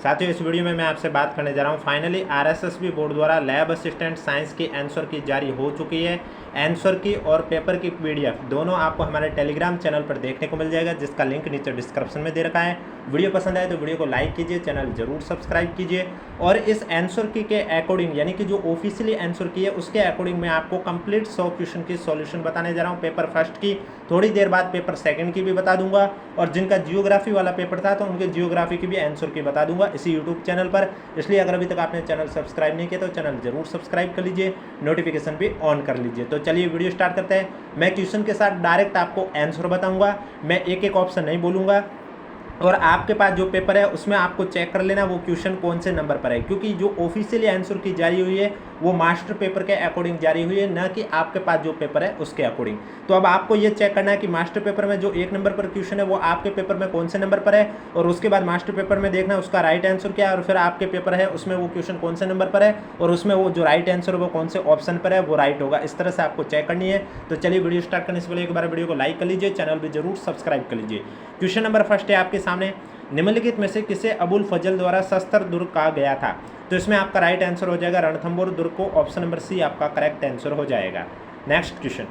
साथियों इस वीडियो में मैं आपसे बात करने जा रहा हूँ फाइनली आरएसएसबी बोर्ड द्वारा लैब असिस्टेंट साइंस की आंसर की जारी हो चुकी है। आंसर की और पेपर की पीडीएफ दोनों आपको हमारे टेलीग्राम चैनल पर देखने को मिल जाएगा, जिसका लिंक नीचे डिस्क्रिप्शन में दे रखा है। वीडियो पसंद आए तो वीडियो को लाइक कीजिए, चैनल जरूर सब्सक्राइब कीजिए। और इस आंसर की के अकॉर्डिंग यानी कि जो ऑफिशियली आंसर की है उसके अकॉर्डिंग मैं आपको कंप्लीट 100 क्वेश्चन की सॉल्यूशन बताने जा रहा हूँ। पेपर फर्स्ट की थोड़ी देर बाद पेपर सेकंड की भी बता दूंगा, और जिनका जियोग्राफी वाला पेपर था तो उनके जियोग्राफी की भी आंसर की बता दूंगा इसी यूट्यूब चैनल पर। इसलिए अगर अभी तक आपने चैनल सब्सक्राइब नहीं किया तो चैनल जरूर सब्सक्राइब कर लीजिए, नोटिफिकेशन भी ऑन कर लीजिए। तो चलिए वीडियो स्टार्ट करते हैं। मैं क्वेश्चन के साथ डायरेक्ट आपको आंसर बताऊंगा, मैं एक एक ऑप्शन नहीं बोलूंगा। और आपके पास जो पेपर है उसमें आपको चेक कर लेना वो क्वेश्चन कौन से नंबर पर है, क्योंकि जो ऑफिशियली आंसर की जारी हुई है वो मास्टर पेपर के अकॉर्डिंग जारी हुई है, न कि आपके पास जो पेपर है उसके अकॉर्डिंग। तो अब आपको ये चेक करना है कि मास्टर पेपर में जो 1 नंबर पर क्वेश्चन है वो आपके पेपर में कौन से नंबर पर है, और उसके बाद मास्टर पेपर में देखना उसका राइट आंसर क्या है, और फिर आपके पेपर है उसमें वो क्वेश्चन कौन से नंबर पर है और उसमें वो जो राइट आंसर है वो कौन से ऑप्शन पर है वो राइट होगा। इस तरह से आपको चेक करनी है। तो चलिए वीडियो स्टार्ट करने से पहले एक बार वीडियो को लाइक कर लीजिए, चैनल भी जरूर सब्सक्राइब कर लीजिए। क्वेश्चन नंबर फर्स्ट है आपके सामने, निम्नलिखित में से किसे अबुल फजल द्वारा शस्त्र दुर्ग कहा गया था। तो इसमें आपका राइट आंसर हो जाएगा रणथंभौर दुर्ग को, ऑप्शन नंबर सी आपका करेक्ट आंसर हो जाएगा। नेक्स्ट क्वेश्चन,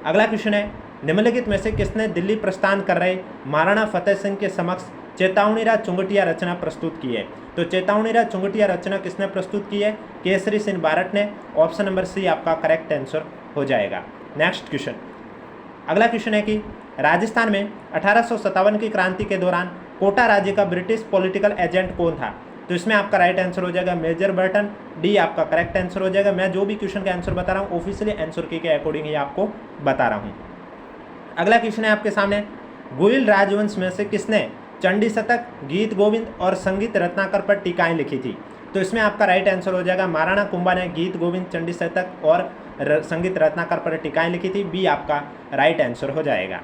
अगला क्वेश्चन है, निम्नलिखित में से किसने दिल्ली प्रस्थान कर रहे महाराणा फतेह सिंह के समक्ष चेतावनीराज चुंगटिया रचना प्रस्तुत की है। तो चेतावनीराज चुंगटिया रचना किसने प्रस्तुत की है, केसरी सिंह बारट ने, ऑप्शन नंबर सी आपका करेक्ट आंसर हो जाएगा। नेक्स्ट क्वेश्चन, अगला क्वेश्चन है कि राजस्थान में 1857 की क्रांति के दौरान कोटा राज्य का ब्रिटिश पॉलिटिकल एजेंट कौन था। तो इसमें आपका राइट आंसर हो जाएगा मेजर बर्टन, डी आपका करेक्ट आंसर हो जाएगा। मैं जो भी क्वेश्चन का आंसर बता रहा हूँ ऑफिशियली आंसर की के अकॉर्डिंग ही आपको बता रहा हूँ। अगला क्वेश्चन है आपके सामने, गुइल राजवंश में से किसने चंडी शतक, गीत गोविंद और संगीत रत्नाकर पर टीकाएं लिखी थी। तो इसमें आपका राइट आंसर हो जाएगा महाराणा कुंभा ने गीत गोविंद, चंडी शतक और संगीत रत्नाकर पर टीकाएं लिखी थी, बी आपका राइट आंसर हो जाएगा।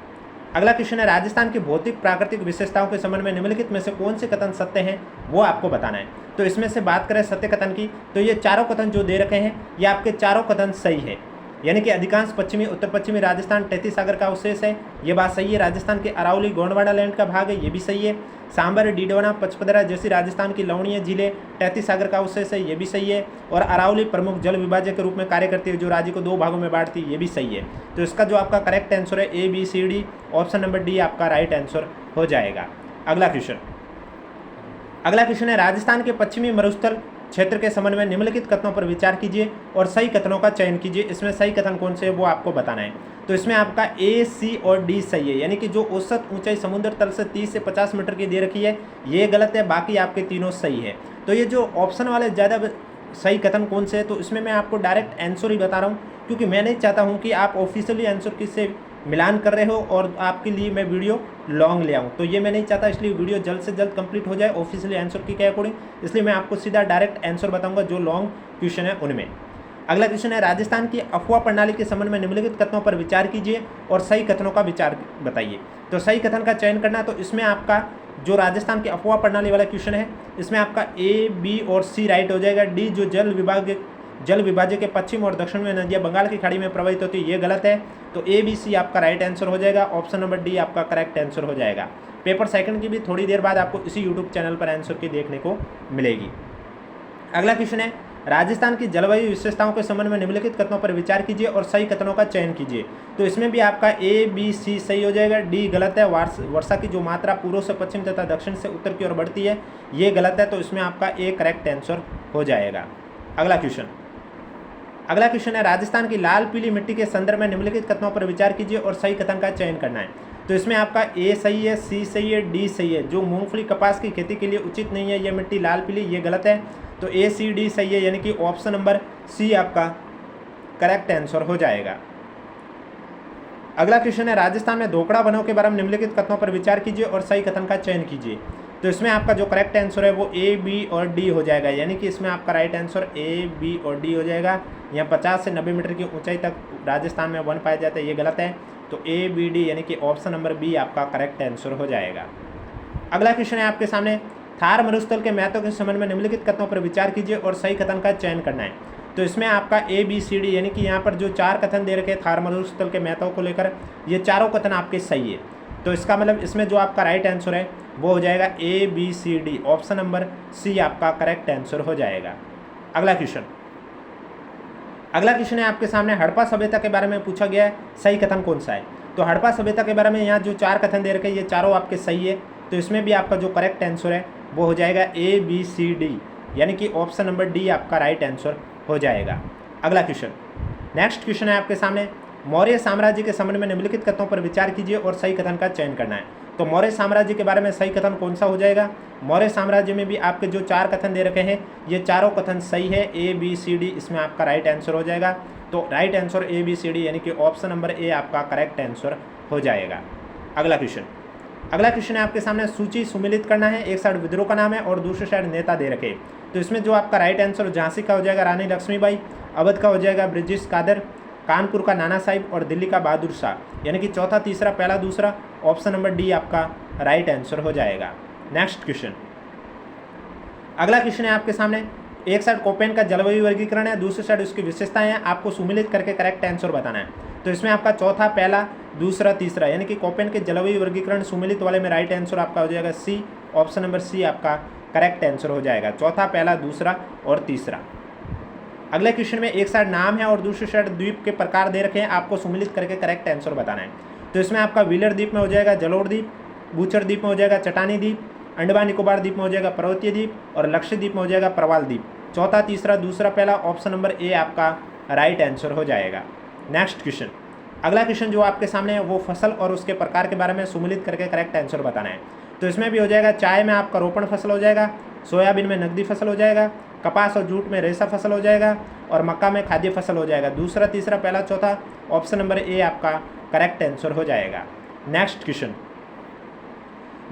अगला क्वेश्चन है, राजस्थान की भौतिक प्राकृतिक विशेषताओं के संबंध में निम्नलिखित में से कौन से कथन सत्य हैं वो आपको बताना है। तो इसमें से बात करें सत्य कथन की, तो ये चारों कथन जो दे रखे हैं ये आपके चारों कथन सही है, यानी कि अधिकांश पश्चिमी उत्तर पश्चिमी राजस्थान तैतीस सागर का अवशेष है, ये बात सही है। राजस्थान के अरावली गोंडवाना लैंड का भाग है, ये भी सही है। सांबर, डीडवाना, पचपदरा जैसी राजस्थान की लवणीय झीलें तैतीस सागर का अवशेष है, ये भी सही है। और अरावली प्रमुख जल विभाजक के रूप में कार्य करती है जो राज्य को 2 भागों में बांटती है, ये भी सही है। तो इसका जो आपका करेक्ट आंसर है A B C D, option number D आपका राइट आंसर हो जाएगा। अगला क्वेश्चन है, राजस्थान के पश्चिमी मरुस्थल क्षेत्र के संबंध में निम्नलिखित कथनों पर विचार कीजिए और सही कथनों का चयन कीजिए। इसमें सही कथन कौन से है वो आपको बताना है। तो इसमें आपका ए, सी और डी सही है, यानी कि जो औसत ऊंचाई समुद्र तल से 30 से 50 मीटर की दे रखी है ये गलत है, बाकी आपके तीनों सही है। तो ये जो ऑप्शन वाले ज़्यादा सही कथन कौन से है, तो इसमें मैं आपको डायरेक्ट आंसर ही बता रहा हूँ, क्योंकि मैं नहीं चाहता हूँ कि आप ऑफिशियली आंसर किससे मिलान कर रहे हो और आपके लिए मैं वीडियो लॉन्ग ले आऊँ, तो ये मैं नहीं चाहता। इसलिए वीडियो जल्द से जल्द कंप्लीट हो जाए ऑफिशियली आंसर की के अकॉर्डिंग, इसलिए मैं आपको सीधा डायरेक्ट आंसर बताऊंगा जो लॉन्ग क्वेश्चन है उनमें। अगला क्वेश्चन है, राजस्थान की अफवाह प्रणाली के संबंध में निम्नलिखित कथनों पर विचार कीजिए और सही कथनों का विचार बताइए। तो सही कथन का चयन करना, तो इसमें आपका जो राजस्थान की अफवाह प्रणाली वाला क्वेश्चन है इसमें आपका ए, बी और सी राइट हो जाएगा। डी जो जल विभाजक के पश्चिम और दक्षिण में नदियाँ बंगाल की खाड़ी में प्रवाहित होती है, ये गलत है। तो ए बी सी आपका राइट आंसर हो जाएगा, ऑप्शन नंबर डी आपका करेक्ट आंसर हो जाएगा। पेपर सेकंड की भी थोड़ी देर बाद आपको इसी यूट्यूब चैनल पर आंसर की देखने को मिलेगी। अगला क्वेश्चन है, राजस्थान की जलवायु विशेषताओं के संबंध में निम्नलिखित कथनों पर विचार कीजिए और सही कथनों का चयन कीजिए। तो इसमें भी आपका ए बी सी सही हो जाएगा, डी गलत है। वर्षा की जो मात्रा पूर्व से पश्चिम तथा दक्षिण से उत्तर की ओर बढ़ती है ये गलत है, तो इसमें आपका ए करेक्ट आंसर हो जाएगा। अगला क्वेश्चन है, राजस्थान की लाल पीली मिट्टी के संदर्भ में निम्नलिखित कथनों पर विचार कीजिए और सही कथन का चयन करना है। तो इसमें आपका ए सही है, सी सही है, डी सही है। जो मूंगफली कपास की खेती के लिए उचित नहीं है ये मिट्टी लाल पीली, ये गलत है। तो ए सी डी सही है, यानी कि ऑप्शन नंबर सी आपका करेक्ट आंसर हो जाएगा। अगला क्वेश्चन है, राजस्थान में धोकड़ा वनों के बारे में निम्नलिखित कथनों पर विचार कीजिए और सही कथन का चयन कीजिए। तो इसमें आपका जो करेक्ट आंसर है वो ए, बी और डी हो जाएगा, यानी कि इसमें आपका राइट आंसर ए, बी और डी हो जाएगा। यहाँ 50 से 90 मीटर की ऊंचाई तक राजस्थान में वन पाए जाते हैं, ये गलत है। तो ए बी डी यानी कि ऑप्शन नंबर बी आपका करेक्ट आंसर हो जाएगा। अगला क्वेश्चन है आपके सामने, थार मरुस्थल के महत्व के संबंध में निम्नलिखित कथनों पर विचार कीजिए और सही कथन का चयन करना है। तो इसमें आपका ए बी सी डी यानी कि यहाँ पर जो 4 कथन दे रखे हैं थार मरुस्थल के महत्व को लेकर, ये चारों कथन आपके सही है। तो इसका मतलब इसमें जो आपका राइट आंसर है वो हो जाएगा ABCD, ऑप्शन नंबर सी आपका करेक्ट आंसर हो जाएगा। अगला क्वेश्चन है आपके सामने, हड़प्पा सभ्यता के बारे में पूछा गया है, सही कथन कौन सा है? तो हड़प्पा सभ्यता के बारे में यहाँ जो 4 कथन दे रखे हैं ये चारों आपके सही है, तो इसमें भी आपका जो करेक्ट आंसर है वो हो जाएगा ABCD, यानी कि ऑप्शन नंबर डी आपका राइट आंसर हो जाएगा। अगला क्वेश्चन, नेक्स्ट क्वेश्चन है आपके सामने, मौर्य साम्राज्य के संबंध में निम्नलिखित कथनों पर विचार कीजिए और सही कथन का चयन करना है। तो मौर्य साम्राज्य के बारे में सही कथन कौन सा हो जाएगा? मौर्य साम्राज्य में भी आपके जो 4 कथन दे रखे हैं ये चारों कथन सही है, ABCD इसमें आपका राइट आंसर हो जाएगा। तो राइट आंसर ABCD यानी कि ऑप्शन नंबर ए आपका करेक्ट आंसर हो जाएगा। अगला क्वेश्चन है आपके सामने, सूची सुमिलित करना है, एक साइड विद्रोह का नाम है और दूसरी साइड नेता दे रखे। तो इसमें जो आपका राइट आंसर झांसी का हो जाएगा रानी लक्ष्मीबाई, अवध का हो जाएगा ब्रिजेश कादर, कानपुर का नाना साहिब और दिल्ली का बहादुर शाह, यानी कि चौथा, तीसरा, पहला, दूसरा, ऑप्शन नंबर डी आपका राइट आंसर हो जाएगा। नेक्स्ट क्वेश्चन, अगला क्वेश्चन है आपके सामने, एक साइड कोपेन का जलवायु वर्गीकरण है, दूसरी साइड उसकी विशेषताएं हैं, आपको सुमिलित करके करेक्ट आंसर बताना है। तो इसमें आपका चौथा, पहला, दूसरा, तीसरा, यानी कि कोपेन के जलवायु वर्गीकरण सुमिलित वाले में राइट आंसर आपका हो जाएगा सी, ऑप्शन नंबर सी आपका करेक्ट आंसर हो जाएगा, चौथा, पहला, दूसरा और तीसरा। अगले क्वेश्चन में एक साइड नाम है और दूसरी साइड द्वीप के प्रकार दे रखे हैं, आपको सुमिलित करके करेक्ट आंसर बताना है। तो इसमें आपका व्हीलर द्वीप में हो जाएगा जलोढ़ द्वीप, बूचर द्वीप में हो जाएगा चटानी द्वीप, अंडमान निकोबार द्वीप में हो जाएगा पर्वतीय द्वीप और लक्षद्वीप में हो जाएगा प्रवाल द्वीप। चौथा, तीसरा, दूसरा, पहला, ऑप्शन नंबर ए आपका राइट आंसर हो जाएगा। नेक्स्ट क्वेश्चन, अगला क्वेश्चन जो आपके सामने है वो फसल और उसके प्रकार के बारे में सुमिलित करके करेक्ट आंसर बताना है। तो इसमें भी हो जाएगा, चाय में आपका रोपण फसल हो जाएगा, सोयाबीन में नकदी फसल हो जाएगा, कपास और जूट में रेशा फसल हो जाएगा और मक्का में खाद्य फसल हो जाएगा। दूसरा, तीसरा, पहला, चौथा, ऑप्शन नंबर ए आपका करेक्ट आंसर हो जाएगा। नेक्स्ट क्वेश्चन,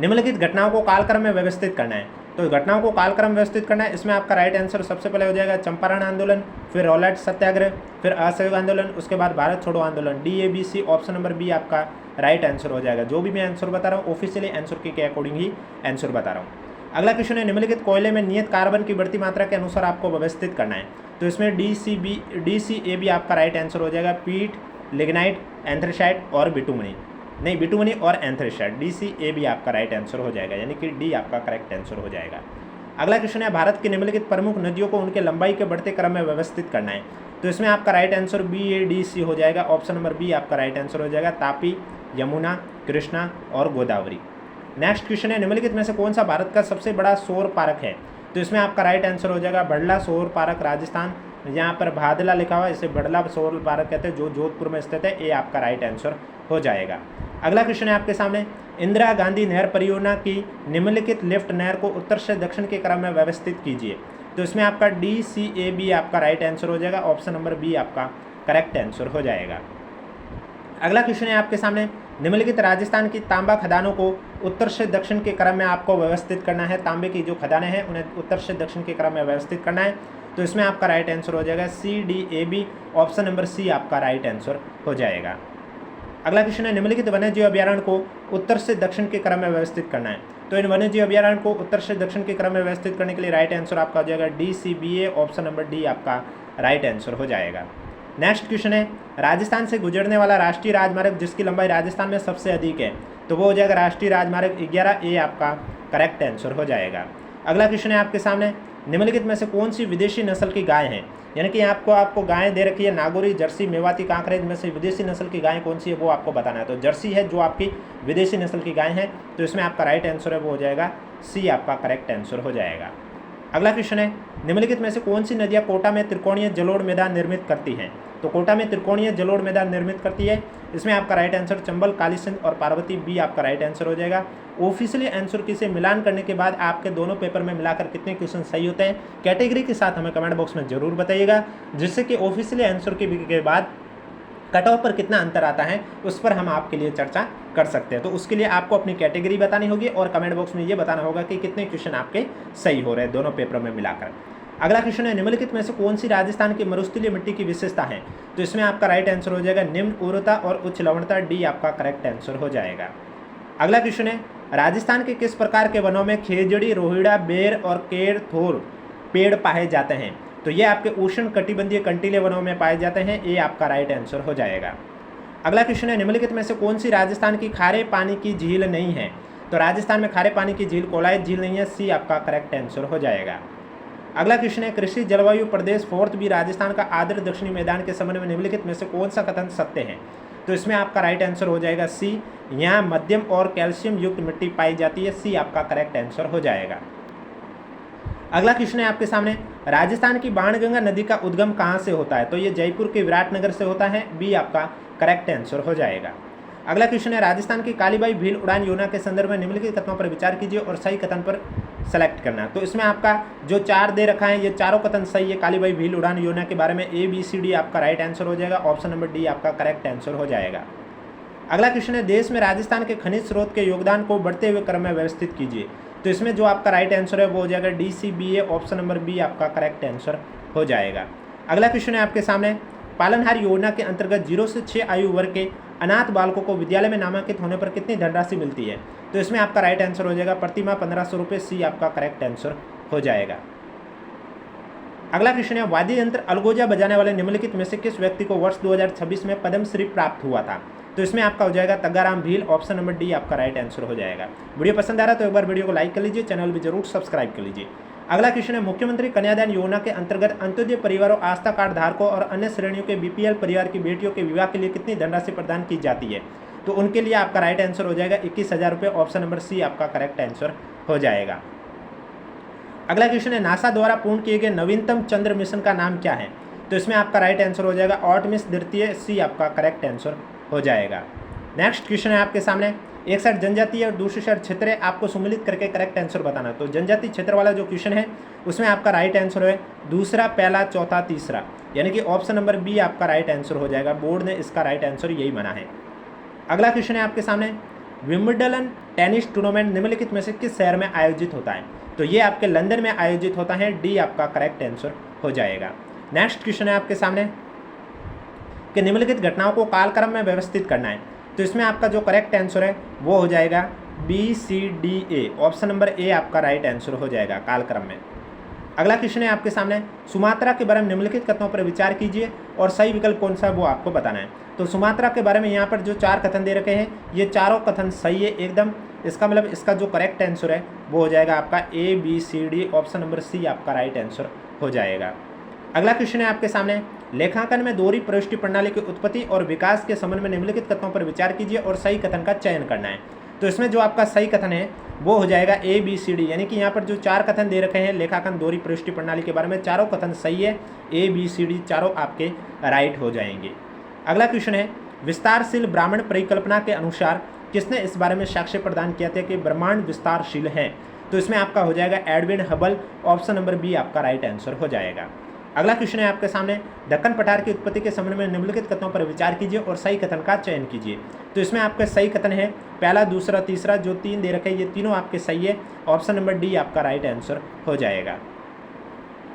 निम्नलिखित घटनाओं को कालक्रम में व्यवस्थित करना है। तो घटनाओं को कालक्रम व्यवस्थित करना है, इसमें आपका राइट आंसर सबसे पहले हो जाएगा चंपारण आंदोलन, फिर रॉलेट सत्याग्रह, फिर असहयोग आंदोलन, उसके बाद भारत छोड़ो आंदोलन। DABC ऑप्शन नंबर बी आपका राइट आंसर हो जाएगा। जो भी मैं आंसर बता रहा हूँ ऑफिशियली आंसर के अकॉर्डिंग ही आंसर बता रहा हूँ। अगला क्वेश्चन है, निम्नलिखित कोयले में नियत कार्बन की बढ़ती मात्रा के अनुसार आपको व्यवस्थित करना है। तो इसमें DCAB आपका राइट आंसर हो जाएगा, पीट, लिग्नाइट, एंथ्रेसाइट और बिटुमनी और एंथ्रेसाइट। DCAB आपका राइट आंसर हो जाएगा, यानी कि डी आपका करेक्ट आंसर हो जाएगा। अगला क्वेश्चन है, भारत की निम्नलिखित प्रमुख नदियों को उनके लंबाई के बढ़ते क्रम में व्यवस्थित करना है। तो इसमें आपका राइट आंसर BADC हो जाएगा, ऑप्शन नंबर बी आपका राइट आंसर हो जाएगा, तापी, यमुना, कृष्णा और गोदावरी। नेक्स्ट क्वेश्चन है, निम्नलिखित में से कौन सा भारत का सबसे बड़ा सौर पार्क है? तो इसमें आपका राइट आंसर हो जाएगा बड़ला सौर पार्क, राजस्थान, यहाँ पर भादला लिखा हुआ है, इसे बड़ला सौर पार्क कहते हैं, जो जोधपुर में स्थित है। ये आपका राइट आंसर हो जाएगा। अगला क्वेश्चन है आपके सामने, इंदिरा गांधी नहर परियोजना की निम्नलिखित लिफ्ट नहर को उत्तर से दक्षिण के क्रम में व्यवस्थित कीजिए। तो इसमें आपका DCAB आपका राइट आंसर हो जाएगा, ऑप्शन नंबर बी आपका करेक्ट आंसर हो जाएगा। अगला क्वेश्चन है आपके सामने, निम्नलिखित राजस्थान की तांबा खदानों को उत्तर से दक्षिण के क्रम में आपको व्यवस्थित करना है। तांबे की जो खदानें हैं उन्हें उत्तर से दक्षिण के क्रम में व्यवस्थित करना है। तो इसमें आपका राइट आंसर हो जाएगा CDAB, ऑप्शन नंबर सी आपका राइट आंसर हो जाएगा। अगला क्वेश्चन है, निम्नलिखित वन्यजीव अभ्यारण्य को उत्तर से दक्षिण के क्रम में व्यवस्थित करना है। तो इन वन्यजीव अभ्यारण्य को उत्तर से दक्षिण के क्रम में व्यवस्थित करने के लिए राइट आंसर आपका हो जाएगा DCBA, ऑप्शन नंबर डी आपका राइट आंसर हो जाएगा। नेक्स्ट क्वेश्चन है, राजस्थान से गुजरने वाला राष्ट्रीय राजमार्ग जिसकी लंबाई राजस्थान में सबसे अधिक है, तो वो हो जाएगा राष्ट्रीय राजमार्ग 11, ए आपका करेक्ट आंसर हो जाएगा। अगला क्वेश्चन है आपके सामने, निम्नलिखित में से कौन सी विदेशी नस्ल की गाय है? यानी कि आपको गायें दे रखी है, नागौरी, जर्सी, मेवाती, कांकरेज में से विदेशी नस्ल की गाय कौन सी है वो आपको बताना है। तो जर्सी है जो आपकी विदेशी नस्ल की गाय है, तो इसमें आपका राइट आंसर है वो हो जाएगा सी आपका करेक्ट आंसर हो जाएगा। अगला क्वेश्चन है, निम्नलिखित में से कौन सी नदियाँ कोटा में त्रिकोणीय जलोढ़ मैदान निर्मित करती हैं? तो कोटा में त्रिकोणीय जलोढ़ मैदान निर्मित करती है, इसमें आपका राइट आंसर चंबल, काली सिंध और पार्वती, बी आपका राइट आंसर हो जाएगा। ऑफिशियली आंसर की से मिलान करने के बाद आपके दोनों पेपर में मिलाकर कितने क्वेश्चन सही होते हैं कैटेगरी के साथ हमें कमेंट बॉक्स में जरूर बताइएगा, जिससे कि ऑफिशियली आंसर के बाद कट ऑफ पर कितना अंतर आता है उस पर हम आपके लिए चर्चा कर सकते हैं। तो उसके लिए आपको अपनी कैटेगरी बतानी होगी और कमेंट बॉक्स में ये बताना होगा कि कितने क्वेश्चन आपके सही हो रहे हैं दोनों पेपर में मिलाकर। अगला क्वेश्चन है, निम्नलिखित में से कौन सी राजस्थान की मरुस्थलीय मिट्टी की विशेषता है? तो इसमें आपका राइट आंसर हो जाएगा निम्न उर्वरता और उच्च लवणता, डी आपका करेक्ट आंसर हो जाएगा। अगला क्वेश्चन है, राजस्थान के किस प्रकार के वनों में खेजड़ी, रोहिड़ा, बेर और केर थोर पेड़ पाए जाते हैं? तो ये आपके उष्ण कटिबंधीय कंटीले वनों में पाए जाते हैं, ये आपका राइट आंसर हो जाएगा। अगला क्वेश्चन है, निम्नलिखित में से कौन सी राजस्थान की खारे पानी की झील नहीं है? तो राजस्थान में खारे पानी की झील कोलायत झील नहीं है, सी आपका करेक्ट आंसर हो जाएगा। अगला क्वेश्चन है कृषि जलवायु प्रदेश 4th बी राजस्थान का आदर्श दक्षिणी मैदान के संबंध में निम्नलिखित में से कौन सा कथन सत्य है? तो इसमें आपका राइट आंसर हो जाएगा सी, यहाँ मध्यम और कैल्शियम युक्त मिट्टी पाई जाती है, सी आपका करेक्ट आंसर हो जाएगा। अगला क्वेश्चन है आपके सामने, राजस्थान की बाणगंगा नदी का उद्गम कहाँ से होता है? तो ये जयपुर के विराटनगर से होता है, बी आपका करेक्ट आंसर हो जाएगा। अगला क्वेश्चन है राजस्थान की कालीबाई भील उड़ान योजना के संदर्भ में निम्नलिखित कथनों पर विचार कीजिए और सही कथन पर सेलेक्ट करना। तो इसमें आपका जो 4 दे रखा है ये चारों कथन सही है कालीबाई भील उड़ान योजना के बारे में, ए बी सी डी आपका राइट आंसर हो जाएगा, ऑप्शन नंबर डी आपका करेक्ट आंसर हो जाएगा। अगला क्वेश्चन है देश में राजस्थान के खनिज स्रोत के योगदान को बढ़ते हुए क्रम में व्यवस्थित कीजिए। तो इसमें जो आपका राइट आंसर है वो हो जाएगा डी सी बी ए, ऑप्शन नंबर बी आपका करेक्ट आंसर हो जाएगा। अगला क्वेश्चन है आपके सामने, पालनहार योजना के अंतर्गत 0 से 6 आयु वर्ग के अनाथ बालकों को विद्यालय में नामांकित होने पर कितनी धनराशि मिलती है? तो इसमें आपका राइट आंसर हो जाएगा प्रतिमाह 1500 रुपये, सी आपका करेक्ट आंसर हो जाएगा। अगला क्वेश्चन है वाद्य यंत्र अलगोजा बजाने वाले निम्नलिखित में से किस व्यक्ति को वर्ष 2026 में पद्मश्री प्राप्त हुआ था? तो इसमें आपका हो जाएगा तग्गाराम भील, ऑप्शन नंबर डी आपका राइट आंसर हो जाएगा। वीडियो पसंद आ रहा है तो एक बार वीडियो को लाइक कर लीजिए, चैनल भी जरूर सब्सक्राइब कर लीजिए। अगला क्वेश्चन है मुख्यमंत्री कन्यादान योजना के अंतर्गत अंत्योदय परिवारों, आस्था कार्ड धारकों और अन्य श्रेणियों के बीपीएल परिवार की बेटियों के विवाह के लिए कितनी धनराशि प्रदान की जाती है? तो उनके लिए आपका राइट आंसर हो जाएगा 21,000 रुपये, ऑप्शन नंबर सी आपका करेक्ट आंसर हो जाएगा। अगला क्वेश्चन है नासा द्वारा पूर्ण किए गए नवीनतम चंद्र मिशन का नाम क्या है? तो इसमें आपका राइट आंसर हो जाएगा आर्टेमिस द्वितीय, सी आपका करेक्ट आंसर हो जाएगा। नेक्स्ट क्वेश्चन है आपके सामने, एक साइड जनजातीय और दूसरी साइड क्षेत्र है, आपको सम्मिलित करके करेक्ट आंसर बताना। तो जनजातीय क्षेत्र वाला जो क्वेश्चन है उसमें आपका राइट आंसर है दूसरा, पहला, चौथा, तीसरा, यानी कि ऑप्शन नंबर बी आपका राइट आंसर हो जाएगा। बोर्ड ने इसका राइट आंसर यही माना है। अगला क्वेश्चन है आपके सामने, विंबलडन टेनिस टूर्नामेंट निम्नलिखित में से किस शहर में आयोजित होता है? तो ये आपके लंदन में आयोजित होता है, डी आपका करेक्ट आंसर हो जाएगा। नेक्स्ट क्वेश्चन है आपके सामने कि निम्नलिखित घटनाओं को कालक्रम में व्यवस्थित करना है। तो इसमें आपका जो करेक्ट आंसर है वो हो जाएगा B C D A, option number A आपका राइट आंसर हो जाएगा कालक्रम में। अगला क्वेश्चन है आपके सामने, सुमात्रा के बारे में निम्नलिखित कथनों पर विचार कीजिए और सही विकल्प कौन सा है वो आपको बताना है। तो सुमात्रा के बारे में यहाँ पर जो 4 कथन दे रखे हैं ये चारों कथन सही है एकदम, इसका मतलब इसका जो करेक्ट आंसर है वो हो जाएगा आपका A B C D, option number C आपका राइट आंसर हो जाएगा। अगला क्वेश्चन है आपके सामने, लेखांकन में दोहरी प्रविष्टि प्रणाली की उत्पत्ति और विकास के संबंध में निम्नलिखित कथनों पर विचार कीजिए और सही कथन का चयन करना है। तो इसमें जो आपका सही कथन है वो हो जाएगा ए बी सी डी, यानी कि यहाँ पर जो 4 कथन दे रखे हैं लेखांकन दोहरी प्रविष्टि प्रणाली के बारे में, चारों कथन सही है, ए बी सी डी चारों आपके राइट हो जाएंगे। अगला क्वेश्चन है, विस्तारशील ब्राह्मण परिकल्पना के अनुसार किसने इस बारे में साक्ष्य प्रदान किया था कि ब्रह्मांड विस्तारशील है? तो इसमें आपका हो जाएगा Edwin Hubble, option number B आपका राइट आंसर हो जाएगा। अगला क्वेश्चन है आपके सामने, दक्कन पठार की उत्पत्ति के संबंध में निम्नलिखित कथनों पर विचार कीजिए और सही कथन का चयन कीजिए। तो इसमें आपके सही कथन है पहला, दूसरा, तीसरा, जो 3 दे रखे हैं ये तीनों आपके सही है, ऑप्शन नंबर डी आपका राइट आंसर हो जाएगा।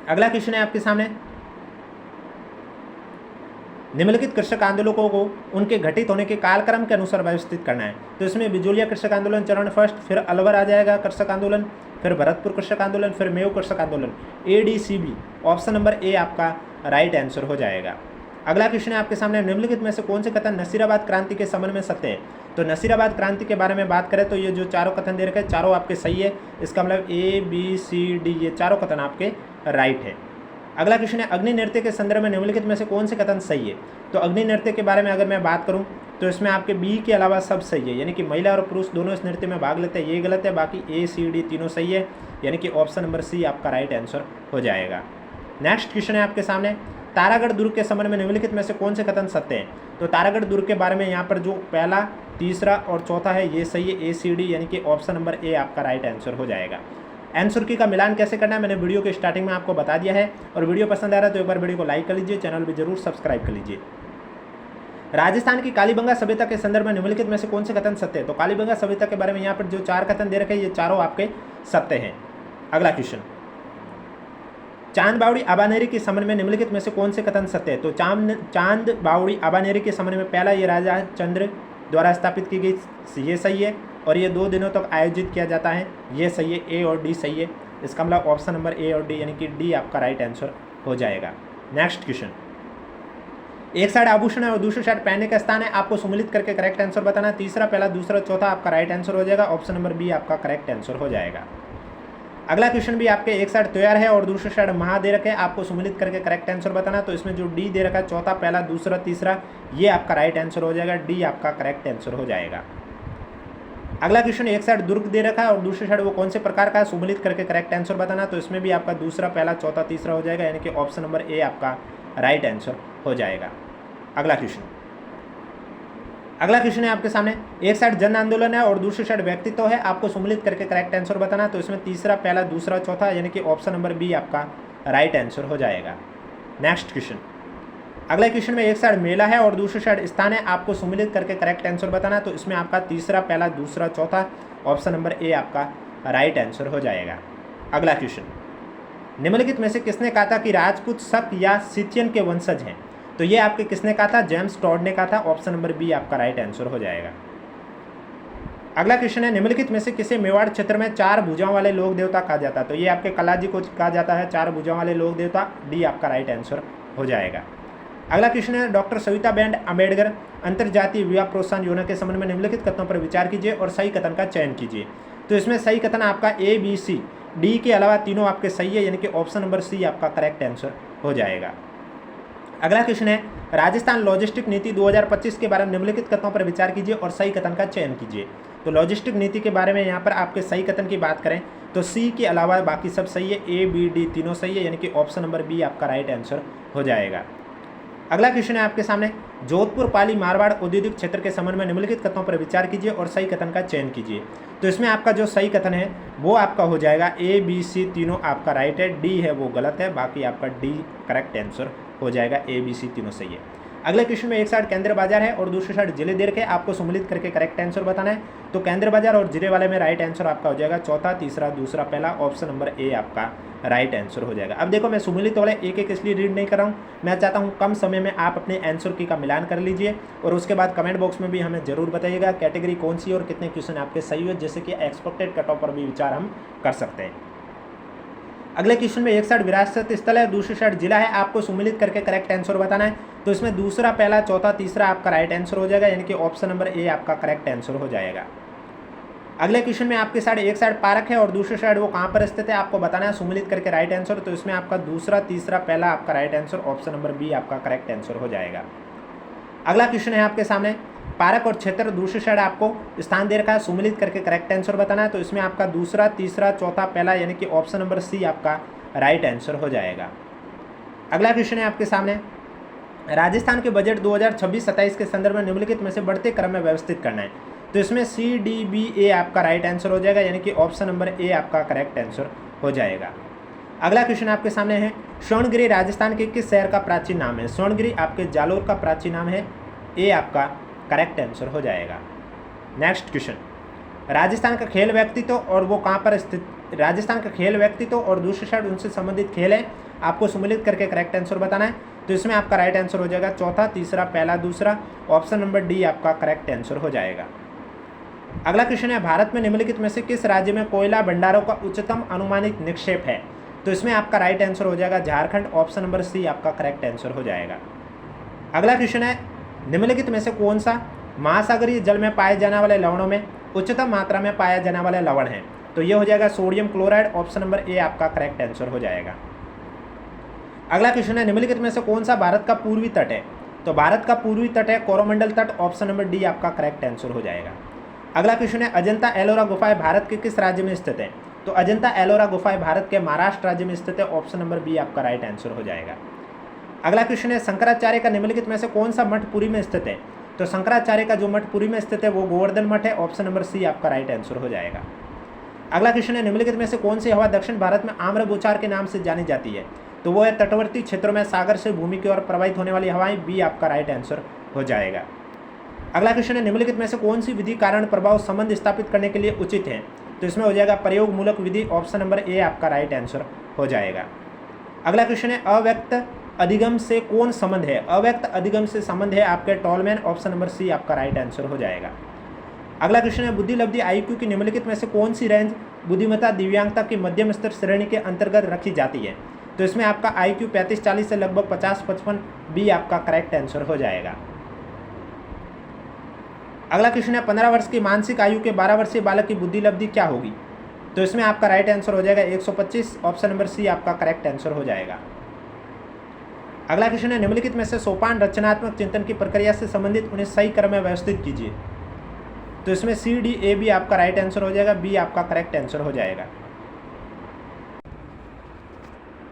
अगला क्वेश्चन है आपके सामने, निम्नलिखित कृषक आंदोलनों को उनके घटित होने के कालक्रम के अनुसार व्यवस्थित करना है। तो इसमें बिजोलिया कृषक आंदोलन चरण फर्स्ट, फिर अलवर आ जाएगा कृषक आंदोलन, फिर भरतपुर कृषक आंदोलन, फिर मेव कृषक आंदोलन, A D C B, option number A आपका राइट आंसर हो जाएगा। अगला क्वेश्चन है आपके सामने, निम्नलिखित में से कौन से कथन नसीराबाद क्रांति के संबंध में सत्य है? तो नसीराबाद क्रांति के बारे में बात करें तो ये जो चारों कथन दे रखे हैं चारों आपके सही है, इसका मतलब ए बी सी डी ये चारों कथन आपके राइट है। अगला क्वेश्चन है, अग्नि नृत्य के संदर्भ में निम्नलिखित में से कौन से कथन सही है? तो अग्नि नृत्य के बारे में अगर मैं बात करूं तो इसमें आपके बी के अलावा सब सही है, यानी कि महिला और पुरुष दोनों इस नृत्य में भाग लेते हैं, ये गलत है, बाकी ए सी डी तीनों सही है, यानी कि ऑप्शन नंबर सी आपका राइट आंसर हो जाएगा। नेक्स्ट क्वेश्चन है आपके सामने, तारागढ़ दुर्ग के संबंध में निम्नलिखित में से कौन से कथन सत्य हैं? तो तारागढ़ दुर्ग के बारे में यहाँ पर जो पहला, तीसरा और चौथा है ये सही है, ए सी डी, यानी कि ऑप्शन नंबर ए आपका राइट आंसर हो जाएगा। आंसर की का मिलान कैसे करना है मैंने वीडियो के स्टार्टिंग में आपको बता दिया है, और वीडियो पसंद आ रहा है तो एक बार वीडियो को लाइक कर लीजिए, चैनल भी जरूर सब्सक्राइब कर लीजिए। राजस्थान की कालीबंगा सभ्यता के संदर्भ में निम्नलिखित में से कौन से कथन सत्य है? तो कालीबंगा सभ्यता के बारे में यहाँ पर जो 4 कथन दे रखे हैं ये चारों आपके सत्य हैं। अगला क्वेश्चन, चांद बावड़ी आबानेरी के संबंध में निम्नलिखित में से कौन से कथन सत्य है? तो चांद बावड़ी आबानेरी के संबंध में पहला, ये राजा चंद्र द्वारा स्थापित की गई, ये सही है, और ये 2 दिनों तक आयोजित किया जाता है, ये सही है, ए और डी सही है, इसका मतलब ऑप्शन नंबर ए और डी, यानी कि डी आपका राइट आंसर हो जाएगा। नेक्स्ट क्वेश्चन, एक साइड आभूषण है और दूसरी साइड पहनने का स्थान है, आपको सम्मिलित करके करेक्ट आंसर बताना है। तीसरा, पहला, दूसरा, चौथा आपका राइट आंसर हो जाएगा। ऑप्शन नंबर बी आपका करेक्ट आंसर हो जाएगा। अगला क्वेश्चन भी आपके एक साइड तैयार है और दूसरी साइड महा दे रखे, आपको सम्मिलित करके करेक्ट आंसर बताना। तो इसमें जो डी दे रखा है, चौथा, पहला, दूसरा, तीसरा, ये आपका राइट आंसर हो जाएगा। डी आपका करेक्ट आंसर हो जाएगा। अगला क्वेश्चन, एक साइड दुर्ग दे रखा है और दूसरी साइड वो कौन से प्रकार का है, सम्मिलित करके करेक्ट आंसर बताना। तो इसमें भी आपका दूसरा, पहला, चौथा, तीसरा हो जाएगा, यानी कि ऑप्शन नंबर ए आपका राइट आंसर हो जाएगा। अगला क्वेश्चन है आपके सामने, एक साइड जन आंदोलन है और दूसरी साइड व्यक्तित्व है, आपको सम्मिलित करके करेक्ट आंसर बताना। तो इसमें तीसरा, पहला, दूसरा, चौथा, यानी कि ऑप्शन नंबर बी आपका राइट आंसर हो जाएगा। नेक्स्ट क्वेश्चन, अगला क्वेश्चन में एक साइड मेला है और दूसरी साइड स्थान है, आपको सम्मिलित करके करेक्ट आंसर बताना। तो इसमें आपका तीसरा, पहला, दूसरा, चौथा, ऑप्शन नंबर ए आपका राइट आंसर हो जाएगा। अगला क्वेश्चन, निम्नलिखित में से किसने कहा था कि राजपूत शक या सिथियन के वंशज हैं। तो ये आपके किसने कहा था, जेम्स टॉड ने कहा था। ऑप्शन नंबर बी आपका राइट आंसर हो जाएगा। अगला क्वेश्चन है, निम्नलिखित में से किसे मेवाड़ क्षेत्र में 4 भुजाओं वाले लोक देवता कहा जाता है। तो ये आपके कलाजी को कहा जाता है 4 भुजाओं वाले लोक देवता। डी आपका राइट आंसर हो जाएगा। अगला क्वेश्चन है, डॉक्टर सविताबेन अम्बेडकर अंतर्जातीय विवाह प्रोत्साहन योजना के संबंध में निम्नलिखित कथनों पर विचार कीजिए और सही कथन का चयन कीजिए। तो इसमें सही कथन आपका ए, बी, सी, डी के अलावा तीनों आपके सही है, यानी कि ऑप्शन नंबर सी आपका करेक्ट आंसर हो जाएगा। अगला क्वेश्चन है, राजस्थान लॉजिस्टिक नीति 2025 के बारे में निम्नलिखित कथनों पर विचार कीजिए और सही कथन का चयन कीजिए। तो लॉजिस्टिक नीति के बारे में यहाँ पर आपके सही कथन की बात करें तो सी के अलावा बाकी सब सही है, ए, बी, डी तीनों सही है, यानी कि ऑप्शन नंबर बी आपका राइट आंसर हो जाएगा। अगला क्वेश्चन है आपके सामने, जोधपुर पाली मारवाड़ औद्योगिक क्षेत्र के संबंध में निम्नलिखित कथनों पर विचार कीजिए और सही कथन का चयन कीजिए। तो इसमें आपका जो सही कथन है वो आपका हो जाएगा ए, बी, सी तीनों आपका राइट है, डी है वो गलत है, बाकी आपका डी करेक्ट आंसर हो जाएगा। ए, बी, सी तीनों सही है। अगले क्वेश्चन में एक साइड केंद्र बाजार है और दूसरी साइड जिले दे रखे, आपको सम्मिलित करके करेक्ट आंसर बताना है। तो केंद्र बाजार और जिले वाले में राइट आंसर आपका हो जाएगा चौथा, तीसरा, दूसरा, पहला, ऑप्शन नंबर ए आपका राइट आंसर हो जाएगा। अब देखो मैं सम्मिलित वाले एक एक इसलिए रीड नहीं कर रहा हूँ, मैं चाहता हूँ कम समय में आप अपने आंसर की का मिलान कर लीजिए और उसके बाद कमेंट बॉक्स में भी हमें जरूर बताइएगा कैटेगरी कौन सी और कितने क्वेश्चन आपके सही हुए, जैसे कि एक्सपेक्टेड कट ऑफ पर भी विचार हम कर सकते हैं। अगले क्वेश्चन में एक साइड विरासत स्थल है, दूसरी साइड जिला है, आपको सम्मिलित करके करेक्ट आंसर बताना है। तो इसमें दूसरा, पहला, चौथा, तीसरा आपका राइट आंसर हो जाएगा, यानी कि ऑप्शन नंबर ए आपका करेक्ट आंसर हो जाएगा। अगले क्वेश्चन में आपके साइड एक साइड पार्क है और दूसरी साइड वो कहाँ पर स्थित है, आपको बताना है सम्मिलित करके राइट आंसर। तो इसमें आपका दूसरा, तीसरा, पहला आपका right answer, option number B आपका करेक्ट आंसर हो जाएगा। अगला क्वेश्चन है आपके सामने, पार्क और क्षेत्र दूसरी साइड आपको स्थान दे रखा है, सम्मिलित करके करेक्ट आंसर बताना है। तो इसमें आपका दूसरा, तीसरा, चौथा, पहला, यानी कि ऑप्शन नंबर सी आपका राइट आंसर हो जाएगा। अगला क्वेश्चन है आपके सामने, राजस्थान के बजट 2026-27 के संदर्भ में निम्नलिखित में से बढ़ते क्रम में व्यवस्थित करना है। तो इसमें सी, डी, बी, ए आपका राइट आंसर हो जाएगा, यानी कि ऑप्शन नंबर ए आपका करेक्ट आंसर हो जाएगा। अगला क्वेश्चन आपके सामने है, स्वर्णगिरी राजस्थान के किस शहर का प्राचीन नाम है। स्वर्णगिरी आपके जालोर का प्राचीन नाम है, ए आपका करेक्ट आंसर हो जाएगा। नेक्स्ट क्वेश्चन, राजस्थान का खेल व्यक्तित्व और वो कहाँ पर स्थित, राजस्थान का खेल व्यक्तित्व और दूसरी साइड उनसे संबंधित खेल है, आपको सम्मिलित करके करेक्ट आंसर बताना है। तो इसमें आपका राइट आंसर हो जाएगा चौथा, तीसरा, पहला, दूसरा, ऑप्शन नंबर डी आपका करेक्ट आंसर हो जाएगा। अगला क्वेश्चन है, भारत में निम्नलिखित में से किस राज्य में कोयला भंडारों का उच्चतम अनुमानित निक्षेप है। तो इसमें आपका राइट आंसर हो जाएगा झारखंड, ऑप्शन नंबर सी आपका करेक्ट आंसर हो जाएगा। अगला क्वेश्चन है, निम्नलिखित में से कौन सा महासागरीय जल में पाए जाने वाले लवणों में उच्चतम मात्रा में पाया जाने वाला लवण है। तो ये हो जाएगा sodium chloride, option number A आपका करेक्ट आंसर हो जाएगा। अगला क्वेश्चन है, निम्नलिखित में से कौन सा भारत का पूर्वी तट है। तो भारत का पूर्वी तट है कोरोमंडल तट, ऑप्शन नंबर डी आपका करेक्ट आंसर हो जाएगा। अगला क्वेश्चन है, अजंता एलोरा गुफाएं भारत के किस राज्य में स्थित है। तो अजंता एलोरा गुफाएं भारत के महाराष्ट्र राज्य में स्थित है, ऑप्शन नंबर बी आपका राइट आंसर हो जाएगा। अगला क्वेश्चन है, शंकराचार्य का निम्नलिखित में से कौन सा मठ पुरी में स्थित है। तो शंकराचार्य का जो मठ पुरी में स्थित है वो गोवर्धन मठ है, ऑप्शन नंबर सी आपका राइट आंसर हो जाएगा। अगला क्वेश्चन है, निम्नलिखित में से कौन सी हवा दक्षिण भारत में आम्रभूचार के नाम से जानी जाती है। तो वो है तटवर्ती क्षेत्रों में सागर से भूमि की ओर प्रवाहित होने वाली हवाएं, बी आपका राइट आंसर हो जाएगा। अगला क्वेश्चन है, निम्नलिखित में से कौन सी विधि कारण प्रभाव संबंध स्थापित करने के लिए उचित है। तो इसमें हो जाएगा प्रयोग मूलक विधि, ऑप्शन नंबर ए आपका राइट आंसर हो जाएगा। अगला क्वेश्चन है, अव्यक्त अधिगम से कौन संबंध है। अव्यक्त अधिगम से संबंध है आपके टॉलमैन, ऑप्शन नंबर सी आपका राइट आंसर हो जाएगा। अगला क्वेश्चन है, बुद्धि लब्धि आईक्यू की निम्नलिखित में से कौन सी रेंज बुद्धिमत्ता दिव्यांगता की मध्यम स्तर श्रेणी के अंतर्गत रखी जाती है। तो इसमें आपका IQ 35-40 से लगभग 50-55 बी आपका करेक्ट आंसर हो जाएगा। अगला क्वेश्चन है 15 वर्ष की मानसिक आयु के 12 वर्षीय बालक की बुद्धि लब्धि क्या होगी? तो इसमें आपका राइट आंसर हो जाएगा 125, ऑप्शन नंबर सी आपका करेक्ट आंसर हो जाएगा। अगला क्वेश्चन है निम्नलिखित में से सोपान रचनात्मक चिंतन की प्रक्रिया से संबंधित उन्हें सही क्रम में व्यवस्थित कीजिए। तो इसमें CDAB आपका राइट आंसर हो जाएगा, बी आपका करेक्ट आंसर हो जाएगा।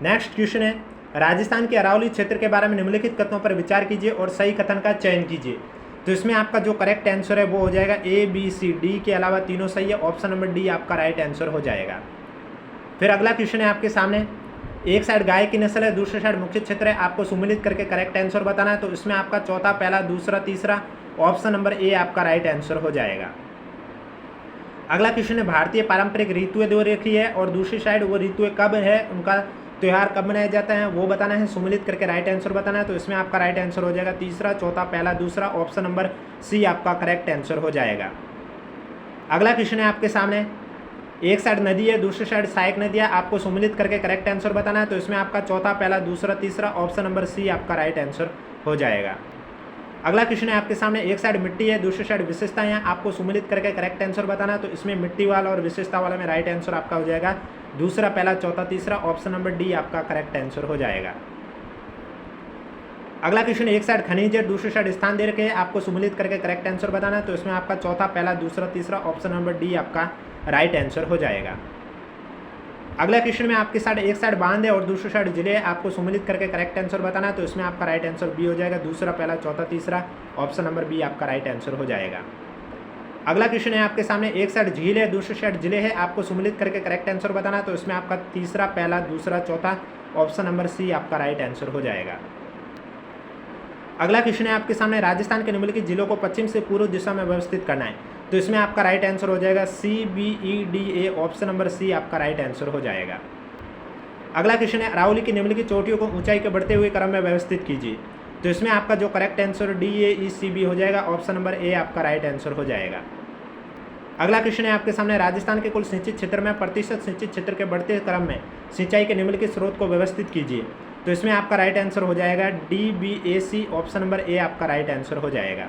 नेक्स्ट क्वेश्चन है राजस्थान के अरावली क्षेत्र के बारे में निम्नलिखित कथनों पर विचार कीजिए और सही कथन का चयन कीजिए। तो इसमें आपका जो करेक्ट आंसर है वो हो जाएगा ABCD के अलावा तीनों सही है, ऑप्शन नंबर डी आपका राइट आंसर हो जाएगा। फिर अगला क्वेश्चन है आपके सामने, एक साइड गाय की नस्ल है, दूसरे साइड मुख्य क्षेत्र है, आपको सुमिलित करके करेक्ट आंसर बताना है। तो इसमें आपका चौथा, पहला, दूसरा, तीसरा, ऑप्शन नंबर ए आपका राइट आंसर हो जाएगा। अगला क्वेश्चन है भारतीय पारंपरिक ऋतुएं दो रेखी है और दूसरी साइड वो ऋतुएं कब है, उनका त्यौहार कब मनाया जाता है वो बताना है, सुमिलित करके राइट आंसर बताना है। तो इसमें आपका राइट आंसर हो जाएगा तीसरा, चौथा, पहला, दूसरा, ऑप्शन नंबर सी आपका करेक्ट आंसर हो जाएगा। अगला क्वेश्चन है आपके सामने, एक साइड नदी है, दूसरी साइड सहायक नदी है, आपको सुमिलित करके करेक्ट आंसर बताना है। तो इसमें आपका चौथा, पहला, दूसरा, तीसरा, ऑप्शन नंबर सी आपका राइट आंसर हो जाएगा। अगला क्वेश्चन है आपके सामने, एक साइड मिट्टी है, दूसरी साइड विशेषताएं हैं, आपको सुमिलित करके करेक्ट आंसर बताना है। तो इसमें मिट्टी वाला और विशेषता वाला में राइट आंसर आपका हो जाएगा दूसरा, पहला, चौथा, तीसरा, ऑप्शन नंबर डी आपका करेक्ट आंसर हो जाएगा। अगला क्वेश्चन, एक साइड खनिज है, दूसरी साइड स्थान दे रखे हैं, आपको सुमिलित करके करेक्ट आंसर बताना है। तो इसमें आपका चौथा, पहला, दूसरा, तीसरा, ऑप्शन नंबर डी आपका राइट आंसर हो जाएगा। अगला क्वेश्चन में आपके साइड एक साइड बांध है और दूसरी साइड जिले है, आपको सुमिलित करके करेक्ट आंसर बताना है। तो इसमें आपका राइट आंसर बी हो जाएगा दूसरा, पहला, चौथा, तीसरा, ऑप्शन नंबर बी आपका राइट आंसर हो जाएगा। अगला क्वेश्चन है आपके सामने, एक साइड झील है, दूसरी साइड जिले है, आपको सुमिलित करके करेक्ट आंसर बताना है। तो इसमें आपका तीसरा, पहला, दूसरा, चौथा, ऑप्शन नंबर सी आपका राइट आंसर हो जाएगा। अगला क्वेश्चन है आपके सामने, राजस्थान के निम्नलिखित जिलों को पश्चिम से पूर्व दिशा में व्यवस्थित करना है। तो इसमें आपका राइट आंसर हो जाएगा CBEDA, ऑप्शन नंबर सी आपका राइट आंसर हो जाएगा। अगला क्वेश्चन है अरावली की निम्नलिखित चोटियों को ऊंचाई के बढ़ते हुए क्रम में व्यवस्थित कीजिए। तो इसमें आपका जो करेक्ट आंसर DAECB हो जाएगा, ऑप्शन नंबर ए आपका राइट आंसर हो जाएगा। अगला क्वेश्चन है आपके सामने, राजस्थान के कुल सिंचित क्षेत्र में प्रतिशत सिंचित क्षेत्र के बढ़ते क्रम में सिंचाई के निम्नलिखित स्रोत को व्यवस्थित कीजिए। तो इसमें आपका राइट आंसर हो जाएगा DBAC, ऑप्शन नंबर ए आपका राइट आंसर हो जाएगा।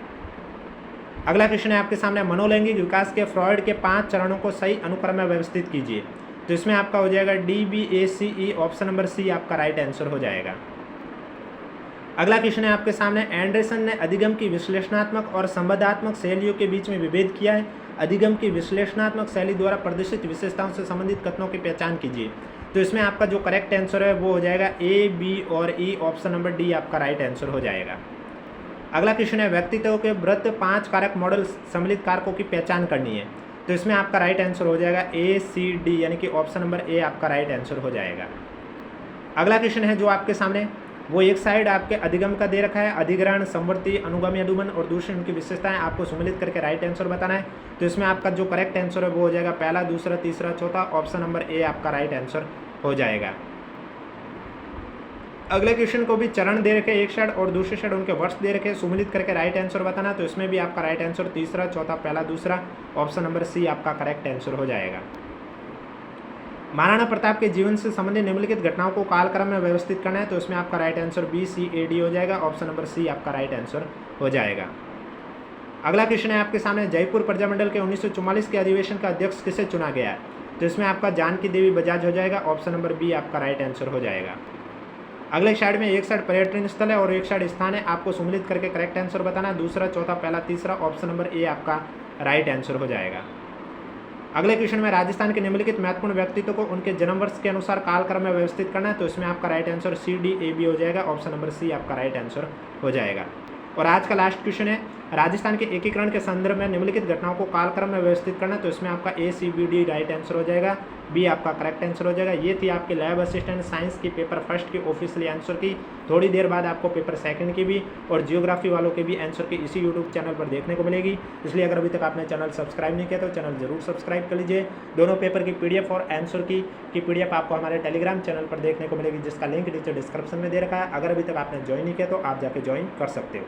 अगला क्वेश्चन है आपके सामने, मनोलैंगिक विकास के फ्रॉइड के 5 चरणों को सही अनुक्रम में व्यवस्थित कीजिए। तो इसमें आपका हो जाएगा DBACE, ऑप्शन नंबर सी आपका राइट आंसर हो जाएगा। अगला क्वेश्चन है आपके सामने, एंडरसन ने अधिगम की विश्लेषणात्मक और संबंधात्मक शैलियों के बीच में विभेद किया है। अधिगम की विश्लेषणात्मक शैली द्वारा प्रदर्शित विशेषताओं से संबंधित कथनों की पहचान कीजिए। तो इसमें आपका जो करेक्ट आंसर है वो हो जाएगा A, B और E, ऑप्शन नंबर डी आपका राइट आंसर हो जाएगा। अगला क्वेश्चन है, व्यक्तित्व के वृत्त 5 कारक मॉडल सम्मिलित कारकों की पहचान करनी है। तो इसमें आपका राइट आंसर हो जाएगा ACD, यानी कि ऑप्शन नंबर ए आपका राइट आंसर हो जाएगा। अगला क्वेश्चन है जो आपके सामने, वो एक साइड आपके अधिगम का दे रखा है, अधिग्रहण, संवर्ती, अनुगामी, अनुगमन और दूसरी उनकी विशेषताएं, आपको सुमिलित करके राइट आंसर बताना है। तो इसमें आपका जो करेक्ट आंसर है वो हो जाएगा पहला, दूसरा, तीसरा, चौथा, ऑप्शन नंबर ए आपका राइट आंसर हो जाएगा। अगले क्वेश्चन को भी चरण दे रखे एक साइड और दूसरी साइड उनके वर्ष दे रखे, सुमिलित करके राइट आंसर बताना। तो इसमें भी आपका राइट आंसर तीसरा, चौथा, पहला, दूसरा, ऑप्शन नंबर सी आपका करेक्ट आंसर हो जाएगा। महाराणा प्रताप के जीवन से संबंधित निम्नलिखित घटनाओं को कालक्रम में व्यवस्थित करना है। तो इसमें आपका राइट आंसर BCAD हो जाएगा, ऑप्शन नंबर सी आपका राइट आंसर हो जाएगा। अगला क्वेश्चन है आपके सामने, जयपुर प्रजामंडल के 1944 के अधिवेशन का अध्यक्ष किसे चुना गया है। तो इसमें आपका जानकी देवी बजाज हो जाएगा, ऑप्शन नंबर बी आपका राइट आंसर हो जाएगा। अगले साइड में एक साइड पर्यटन स्थल है और एक साइड स्थान है, आपको सुमिलित करके करेक्ट आंसर बताना है। दूसरा, चौथा, पहला, तीसरा, ऑप्शन नंबर ए आपका राइट आंसर हो जाएगा। अगले क्वेश्चन में, राजस्थान के निम्नलिखित महत्वपूर्ण व्यक्तित्व को उनके जन्म वर्ष के अनुसार कालक्रम में व्यवस्थित करना है। तो इसमें आपका राइट आंसर CDAB हो जाएगा, ऑप्शन नंबर सी आपका राइट आंसर हो जाएगा। और आज का लास्ट क्वेश्चन है, राजस्थान के एकीकरण के संदर्भ में निम्नलिखित घटनाओं को कालक्रम में व्यवस्थित करना है। तो इसमें आपका ACBD राइट आंसर हो जाएगा, बी आपका करेक्ट आंसर हो जाएगा। ये थी आपके लैब असिस्टेंट साइंस की पेपर फर्स्ट की ऑफिशियली आंसर की। थोड़ी देर बाद आपको पेपर सेकंड की भी और जियोग्राफी वालों के भी आंसर की इसी यूट्यूब चैनल पर देखने को मिलेगी। इसलिए अगर अभी तक आपने चैनल सब्सक्राइब नहीं किया तो चैनल जरूर सब्सक्राइब कर लीजिए। दोनों पेपर की PDF और आंसर की PDF आपको हमारे टेलीग्राम चैनल पर देखने को मिलेगी, जिसका लिंक नीचे डिस्क्रिप्शन में दे रखा है। अगर अभी तक आपने ज्वाइन नहीं किया तो आप जाके ज्वाइन कर सकते हो।